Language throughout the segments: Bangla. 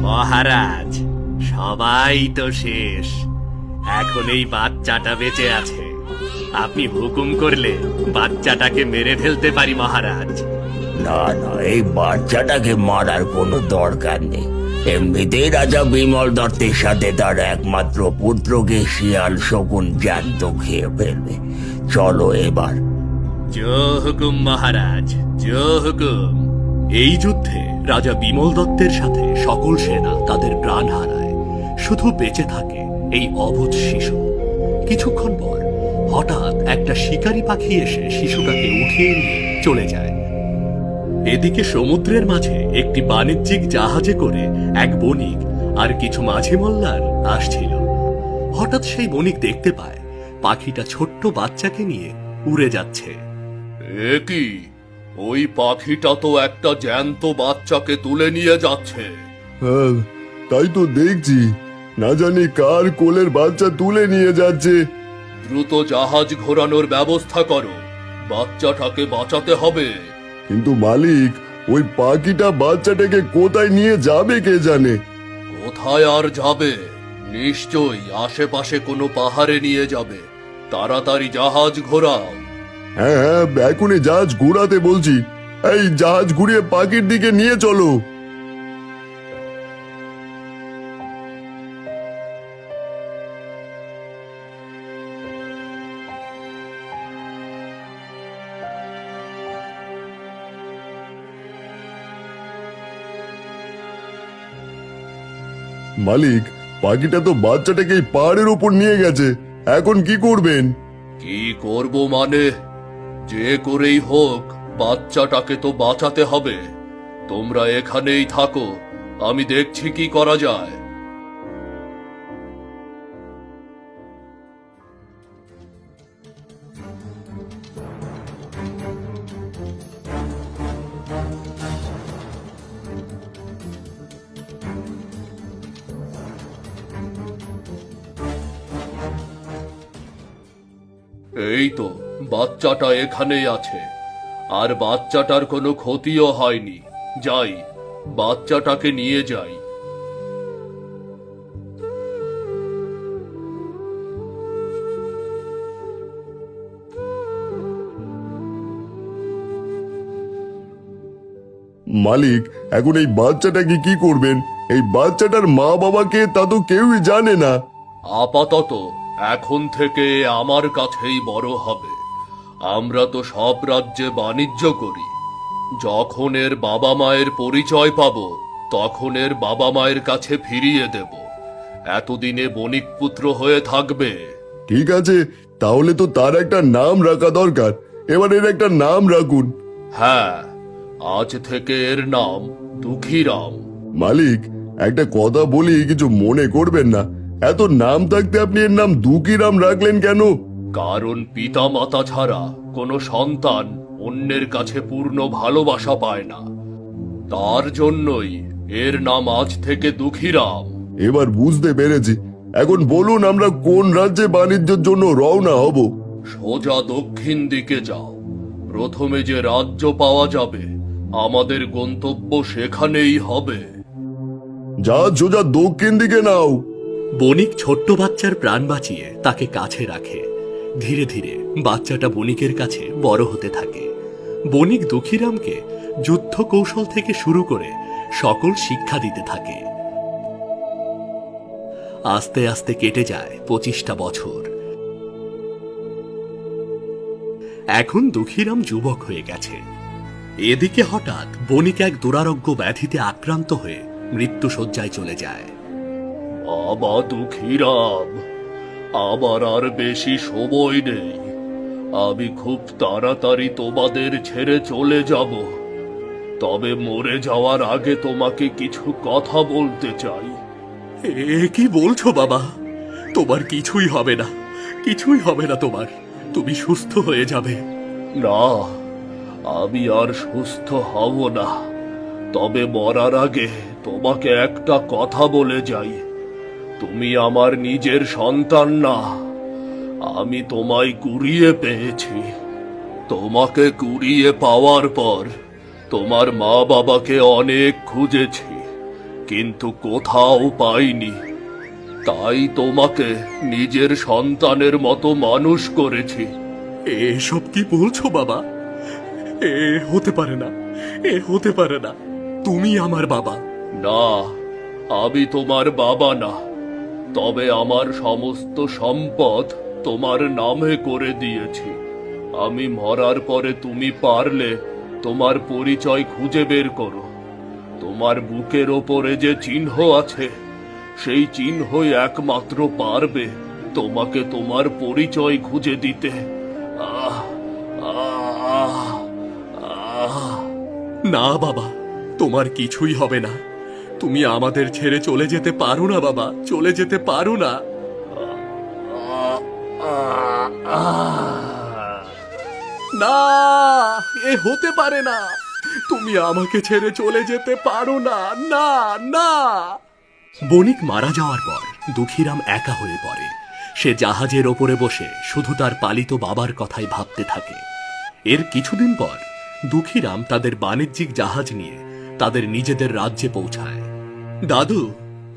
মহারাজ, সবাই তো শেষ। এখন এই বাচ্চাটা বেঁচে আছে। আপনি হুকুম করলে বাচ্চাটাকে মেরে ফেলতে পারি মহারাজ। না না, এই বাচ্চাটাকে মারার কোনো দরকার নেই। এমনিতেই রাজা বিমল দত্তের সাথে তার একমাত্র পুত্রকে শিয়াল শকুন জ্যান্ত খেয়ে ফেলবে। চলো এবার। জো হুকুম মহারাজ, জো হুকুম। এই যুদ্ধে রাজা বিমল দত্তের সাথে সকল সেনা তাদের প্রাণ হারায়। শুধু বেঁচে থাকে এই অবুঝ শিশু। কিছুক্ষণ পর হঠাৎ একটা শিকারী পাখি এসে শিশুটাকে উঠিয়ে নিয়ে চলে যায়। এদিকে সমুদ্রের মাঝে একটি বাণিজ্যিক জাহাজে করে এক বণিক আর কিছু মাঝি মোল্লার আসছিল। হঠাৎ সেই বণিক দেখতে পায় পাখিটা ছোট্ট বাচ্চাকে নিয়ে উড়ে যাচ্ছে। এ কি? ওই পাখিটা তো একটা জ্যান্ত বাচ্চাকে তুলে নিয়ে যাচ্ছে। হ্যাঁ, তাই তো দেখছি। না জানি কার কোলের বাচ্চা তুলে নিয়ে যাচ্ছে। দ্রুত জাহাজ ঘোরানোর ব্যবস্থা করো, বাচ্চাটাকে বাঁচাতে হবে। কিন্তু মালিক, ওই পাখিটা বাচ্চাটাকে কোথায় নিয়ে যাবে কে জানে। কোথায় আর যাবে? নিশ্চয়ই আশেপাশে কোনো পাহাড়ে নিয়ে যাবে। তাড়াতাড়ি জাহাজ ঘোরাও। হ্যাঁ হ্যাঁ, এখনই জাহাজ ঘুরাতে বলছি। এই জাহাজ ঘুরিয়ে পাখির দিকে নিয়ে চলো। মালিক, পাখিটা তো বাচ্চাটাকে এই পাহাড়ের উপর নিয়ে গেছে। এখন কি করবেন? কি করব মানে? যে করেই হোক বাচ্চাটাকে তো বাঁচাতে হবে। তোমরা এখানেই থাকো, আমি দেখছি কি করা যায়। এই তো বাচ্চাটা এখানেই আছে, আর বাচ্চাটার কোনো ক্ষতিও হয়নি। যাই, বাচ্চাটাকে নিয়ে যাই। মালিক, এখন এই বাচ্চাটাকে কি করবেন? এই বাচ্চাটার মা বাবাকে তা তো কেউই জানে না। আপাতত এখন থেকে আমার কাছেই বড় হবে। আমরা তো সব রাজ্যে বাণিজ্য করি। যখন এর বাবা মায়ের পরিচয় পাব, তখন এর বাবা মায়ের কাছে ফিরিয়ে দেব। এতদিনে বণিক পুত্র হয়ে থাকবে। ঠিক আছে, তাহলে তো তার একটা নাম রাখা দরকার। এবার এর একটা নাম রাখুন। হ্যাঁ, আজ থেকে এর নাম দুঃখীরাম। মালিক, একটা কথা বলি, কিছু মনে করবেন না। এত নাম থাকতে আপনি এর নাম দুঃখীরাম রাখলেন কেন? কারণ পিতা মাতা ছাড়া কোনো সন্তান অন্যের কাছে পূর্ণ ভালোবাসা পায় না। তার জন্যই এর নাম আজ থেকে দুঃখীরাম। এবার বুঝতে পেরেছি। এখন বলুন, আমরা কোন রাজ্যে বাণিজ্যের জন্য রওনা হব? সোজা দক্ষিণ দিকে যাও। প্রথমে যে রাজ্য পাওয়া যাবে, আমাদের গন্তব্য সেখানেই হবে। যা সোজা দক্ষিণ দিকে নাও। বণিক ছোট্ট বাচ্চার প্রাণ বাঁচিয়ে তাকে কাছে রাখে। ধীরে ধীরে বাচ্চাটা বণিকের কাছে বড় হতে থাকে। বণিক দুঃখীরামকে যুদ্ধ কৌশল থেকে শুরু করে সকল শিক্ষা দিতে থাকে। আস্তে আস্তে কেটে যায় 25টা বছর। এখন দুঃখীরাম যুবক হয়ে গেছে। এদিকে হঠাৎ বণিক এক দুরারোগ্য ব্যাধিতে আক্রান্ত হয়ে মৃত্যুশয্যায় চলে যায়। বাবা দুঃখীরাম, আমার আর বেশি সময় নেই। আমি খুব তাড়াতাড়ি তোমাদের ছেড়ে চলে যাব। তবে মরে যাওয়ার আগে তোমাকে কিছু কথা বলতে চাই। এ কি বলছো বাবা? তোমার কিছুই হবে না, কিছুই হবে না তোমার। তুমি সুস্থ হয়ে যাবে। না, আমি আর সুস্থ হব না। তবে মরার আগে তোমাকে একটা কথা বলে যাই। তুমি আমার নিজের সন্তান না। আমি তোমায় কুড়িয়ে পেয়েছি। তোমাকে কুড়িয়ে পাওয়ার পর তোমার মা বাবাকে অনেক খুঁজেছি, কিন্তু কোথাও পাইনি। তাই তোমাকে নিজের সন্তানের মতো মানুষ করেছি। এসব কি বলছো বাবা? এ হতে পারে না, এ হতে পারে না। তুমি আমার বাবা। না, আমি তোমার বাবা না, তবে আমার সমস্ত সম্পদ তোমার নামে করে দিয়েছি। আমি মরার পরে তুমি পারলে তোমার পরিচয় খুঁজে বের করো। তোমার বুকের ওপরে যে চিহ্ন আছে, সেই চিহ্নই একমাত্র পারবে তোমাকে তোমার পরিচয় খুঁজে দিতে। আহ আহ আহ না বাবা, তোমার কিছুই হবে না। তুমি আমাদের ছেড়ে চলে যেতে পারো না বাবা, চলে যেতে পারো না। না, এ হতে পারে না। তুমি আমাকে ছেড়ে চলে যেতে পারো না, না না। বণিক মারা যাওয়ার পর দুঃখীরাম একা হয়ে পড়ে। সে জাহাজের ওপরে বসে শুধু তার পালিত বাবার কথাই ভাবতে থাকে। এর কিছুদিন পর দুঃখীরাম তাদের বাণিজ্যিক জাহাজ নিয়ে তাদের নিজেদের রাজ্যে পৌঁছায়। দাদু,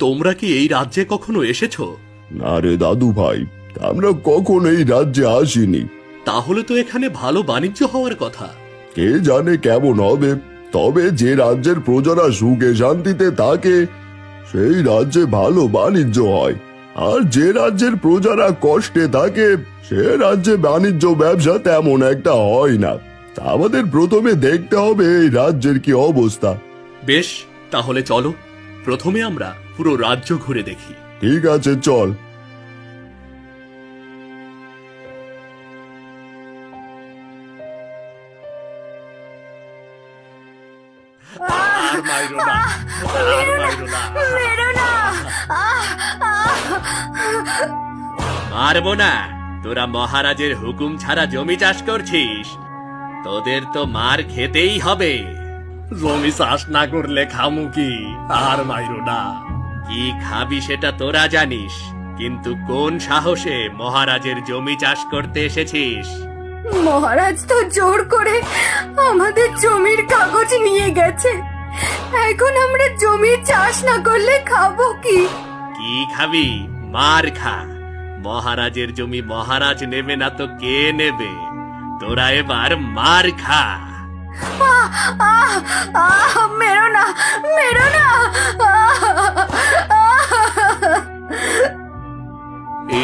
তোমরা কি এই রাজ্যে কখনো এসেছো? না রে দাদু ভাই, আমরা কখনো এই রাজ্যে আসিনি। তাহলে তো এখানে ভালো বাণিজ্য হওয়ার কথা। কে জানে কেমন হবে, তবে যে রাজ্যের প্রজারা সুখে শান্তিতে থাকে সেই রাজ্যে ভালো বাণিজ্য হয়। আর যে রাজ্যের প্রজারা কষ্টে থাকে সে রাজ্যে বাণিজ্য ব্যবসা তেমন একটা হয় না। তা আমাদের প্রথমে দেখতে হবে এই রাজ্যের কি অবস্থা। বেশ, তাহলে চলো প্রথমে আমরা পুরো রাজ্য ঘুরে দেখি। ঠিক আছে, চল। আর মাইরো না, আর মাইরো না। মেরো না। মারবো না? তোরা মহারাজের হুকুম ছাড়া জমি চাষ করছিস, তোদের তো মার খেতেই হবে। জমি চাষ না করলে খামু কি? আর মাইরো না। কি খাবি সেটা তোরা জানিস, কিন্তু কোন সাহসে মহারাজের জমি চাষ করতে এসেছিস? মহারাজ তো জোর করে আমাদের জমির কাগজ নিয়ে গেছে। এখন আমরা জমি চাষ না করলে খাবো কি? কি খাবি? মার খা। মহারাজের জমি মহারাজ নেবে না তো কে নেবে? তোরা এবার মার খা। মেরো না, মেরো না।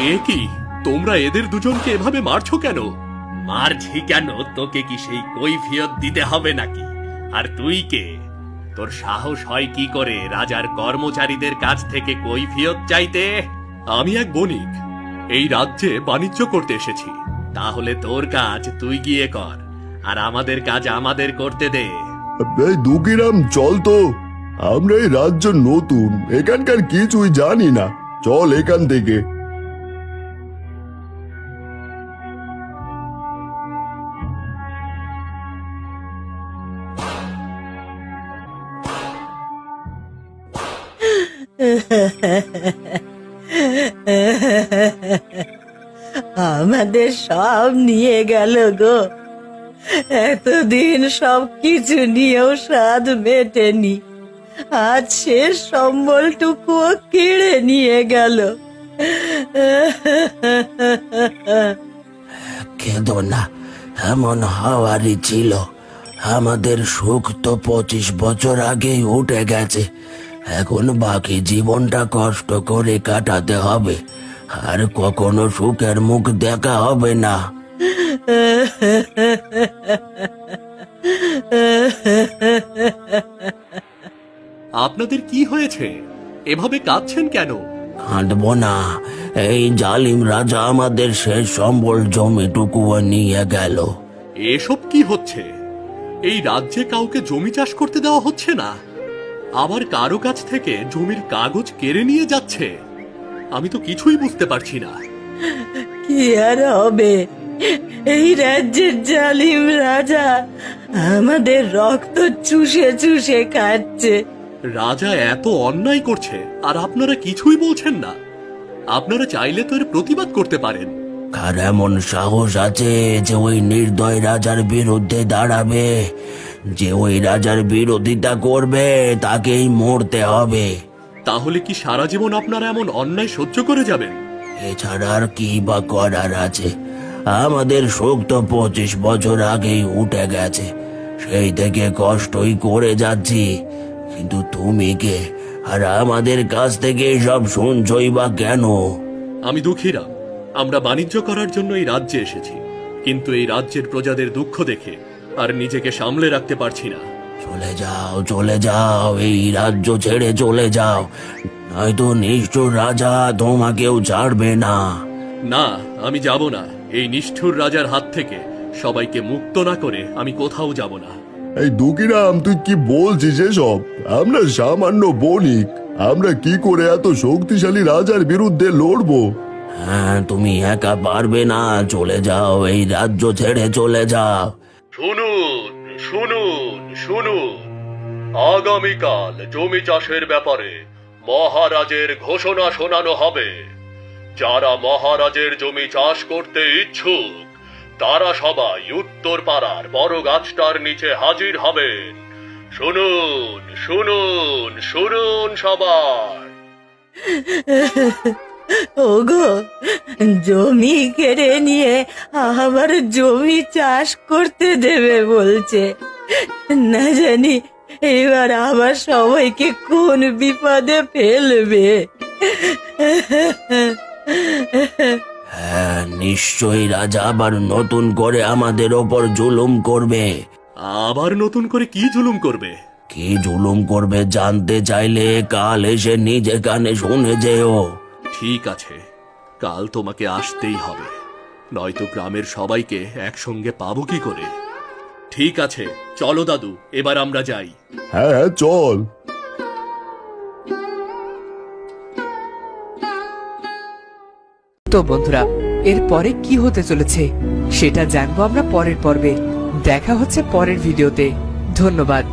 এ কি, তোমরা এদের দুজনকে এভাবে মারছো কেন? মারছি কেন? তোকে কি সেই কৈফিয়ত দিতে হবে নাকি? আর তুই কে? তোর সাহস হয় কি করে রাজার কর্মচারীদের কাছ থেকে কৈফিয়ত চাইতে? আমি এক বণিক, এই রাজ্যে বাণিজ্য করতে এসেছি। তাহলে তোর কাজ তুই গিয়ে কর, আর আমাদের কাজ আমাদের করতে দে। এই দুঃখীরাম, চল তো। আমরা এই রাজ্য নতুন, এখানকার কিছুই জানি না। চল এখান থেকে। আমাদের সব নিয়ে গেল গো। এতদিন সব কিছু নিয়েও স্বাদ মেটেনি, আজ শেষ সম্বলটুকুও কেড়ে নিয়ে গেল। কেঁদো না, এমন হওয়ারই ছিল। আমাদের সুখ তো 25 বছর আগেই উঠে গেছে। এখন বাকি জীবনটা কষ্ট করে কাটাতে হবে, আর কখনো সুখের মুখ দেখা হবে না। আপনাদের কি হয়েছে? এভাবে কাঁদছেন কেন? কাঁদবো না, এই জালিম রাজা আমাদের শেষ সম্বল জমিটুকুও নিয়ে গেল। এসব কি হচ্ছে? এই রাজ্যে কাউকে জমি চাষ করতে দেওয়া হচ্ছে না, আবার কারো কাছ থেকে জমির কাগজ কেড়ে নিয়ে যাচ্ছে। আমি তো কিছুই বুঝতে পারছি না। কি আর হবে, এই রাজ্যের জালিম রাজা আমাদের রক্ত চুষে চুষে খাচ্ছে। রাজা এত অন্যায় করছে আর আপনারা কিছুই বলছেন না। আপনারা চাইলে তো এর প্রতিবাদ করতে পারেন। কার এমন সাহস আছে যে ওই নির্দয় রাজার বিরুদ্ধে দাঁড়াবে? যে ওই রাজার বিরোধিতা করবে তাকেই মরতে হবে। তাহলে কি সারা জীবন আপনারা এমন অন্যায় সহ্য করে যাবেন? এছাড়া আর কি বা করার আছে? আমাদের শোক তো 25 বছর আগেই উঠে গেছে, সেই থেকে কষ্টই করে যাচ্ছি। কিন্তু তুমি কে, আর আমাদের কাছ থেকে সব শুনছই বা কেন? আমি দুঃখীরা, আমরা বাণিজ্য করার জন্য এই রাজ্যে এসেছি, কিন্তু এই রাজ্যের প্রজাদের দুঃখ দেখে আর নিজেকে সামলে রাখতে পারছি না। চলে যাও, চলে যাও, এই রাজ্য ছেড়ে চলে যাও, নয়তো নিষ্ঠুর রাজা তোমাকেও ছাড়বে না। না, আমি যাব না। এই নিষ্ঠুর রাজার হাত থেকে সবাইকে মুক্ত না করে আমি কোথাও যাব না। এই দুকিরাম, তুই কি বলছিস এসব? আমরা সামান্য বণিক, আমরা কি করে এত শক্তিশালী রাজার বিরুদ্ধে লড়বো? হ্যাঁ, তুমি একা পারবে না, চলে যাও, এই রাজ্য ছেড়ে চলে যাও। শুনুন, শুনুন, শুনুন, আগামীকাল জমি চাষের ব্যাপারে মহারাজের ঘোষণা শোনানো হবে। যারা মহারাজের জমি চাষ করতে ইচ্ছুক তারা সবাই উত্তর পাড়ার বড় গাছটার নিচে হাজির হবেন। শুনুন, শুনুন, শুনুন সবাই। ওগো, জমি কেড়ে নিয়ে আবার জমি চাষ করতে দেবে বলছে। না জানি এবার আবার সবাইকে কোন বিপদে ফেলবে। হ্যাঁ, নিশ্চয়ই রাজা আবার নতুন করে আমাদের ওপর জুলুম করবে। আবার নতুন করে কি জুলুম করবে? কি জুলুম করবে জানতে চাইলে কাল এসে নিজে কানে শুনে যেও। ঠিক আছে, কাল তোমাকে আসতেই হবে, নয়তো গ্রামের সবাইকে একসঙ্গে পাবো কি করে? ঠিক আছে, চলো দাদু, এবার আমরা যাই। হ্যাঁ হ্যাঁ, চল। তো বন্ধুরা, এরপরে কি হতে চলেছে সেটা জানবো আমরা পরের পর্বে। দেখা হচ্ছে পরের ভিডিওতে। ধন্যবাদ।